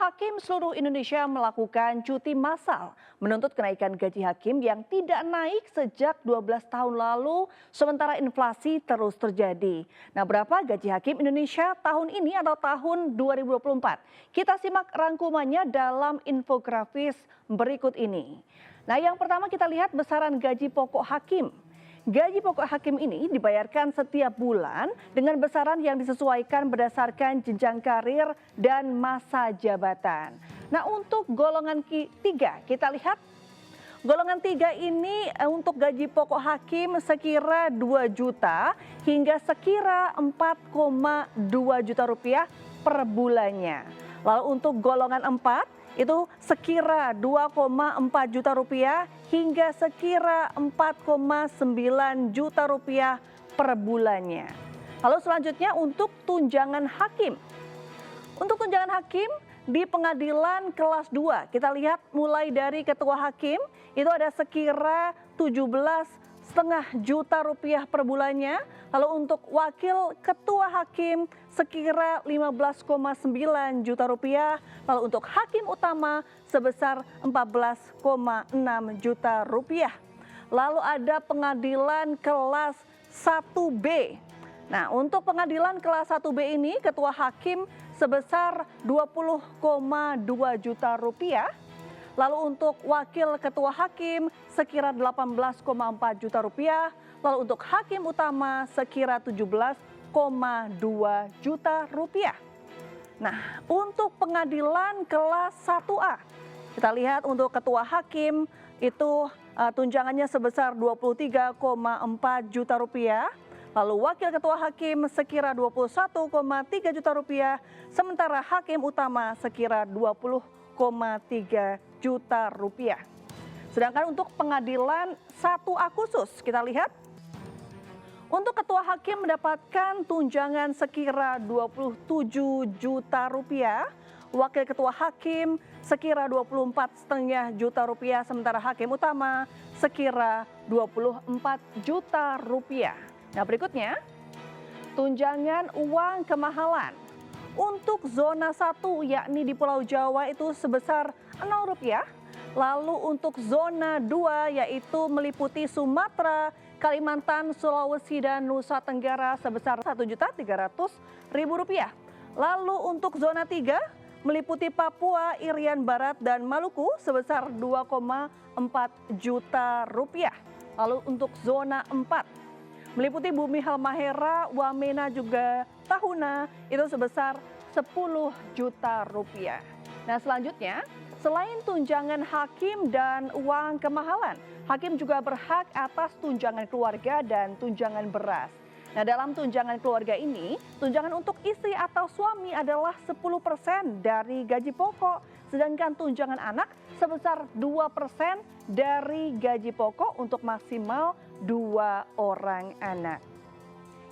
Hakim seluruh Indonesia melakukan cuti massal menuntut kenaikan gaji hakim yang tidak naik sejak 12 tahun lalu sementara inflasi terus terjadi. Nah, berapa gaji hakim Indonesia tahun ini atau tahun 2024? Kita simak rangkumannya dalam infografis berikut ini. Nah, yang pertama kita lihat besaran gaji pokok hakim. Gaji pokok hakim ini dibayarkan setiap bulan dengan besaran yang disesuaikan berdasarkan jenjang karir dan masa jabatan. Nah, untuk golongan 3 kita lihat golongan 3 ini untuk gaji pokok hakim sekira 2 juta hingga sekira 4,2 juta rupiah per bulannya. Lalu untuk golongan 4 itu sekira 2,4 juta rupiah hingga sekira 4,9 juta rupiah per bulannya. Lalu selanjutnya untuk tunjangan hakim. Untuk tunjangan hakim di pengadilan kelas 2 kita lihat mulai dari ketua hakim itu ada sekira 17,5 juta rupiah per bulannya. Lalu untuk wakil ketua hakim sekira 15,9 juta rupiah. Lalu untuk hakim utama sebesar 14,6 juta rupiah. Lalu ada pengadilan kelas 1B. Nah, untuk pengadilan kelas 1B ini ketua hakim sebesar 20,2 juta rupiah. Lalu untuk wakil ketua hakim sekira 18,4 juta rupiah. Lalu untuk hakim utama sekira 17,2 juta rupiah. Nah, untuk pengadilan kelas 1A, kita lihat untuk ketua hakim itu tunjangannya sebesar 23,4 juta rupiah. Lalu wakil ketua hakim sekira 21,3 juta rupiah. Sementara hakim utama sekira 20,3 juta rupiah. Sedangkan untuk pengadilan 1A khusus kita lihat untuk ketua hakim mendapatkan tunjangan sekira 27 juta rupiah, wakil ketua hakim sekira 24,5 juta rupiah, sementara hakim utama sekira 24 juta rupiah. Nah, berikutnya tunjangan uang kemahalan. Untuk zona 1 yakni di Pulau Jawa itu sebesar Rp0. Lalu untuk zona 2 yaitu meliputi Sumatera, Kalimantan, Sulawesi dan Nusa Tenggara sebesar Rp1.300.000. Lalu untuk zona 3 meliputi Papua, Irian Barat dan Maluku sebesar Rp2,4 juta. Lalu untuk zona 4 meliputi Bumi Halmahera, Wamena juga Tahuna itu sebesar Rp10 juta. Nah, selanjutnya selain tunjangan hakim dan uang kemahalan, hakim juga berhak atas tunjangan keluarga dan tunjangan beras. Nah, dalam tunjangan keluarga ini, tunjangan untuk istri atau suami adalah 10% dari gaji pokok, sedangkan tunjangan anak sebesar 2% dari gaji pokok untuk maksimal 2 orang anak.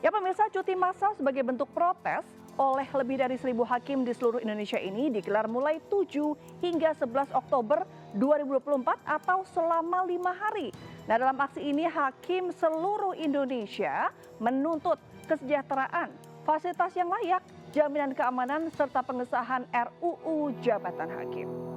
Ya pemirsa, cuti massal sebagai bentuk protes oleh lebih dari 1.000 hakim di seluruh Indonesia ini digelar mulai 7 hingga 11 Oktober 2024 atau selama 5 hari. Nah, dalam aksi ini hakim seluruh Indonesia menuntut kesejahteraan, fasilitas yang layak, jaminan keamanan serta pengesahan RUU Jabatan Hakim.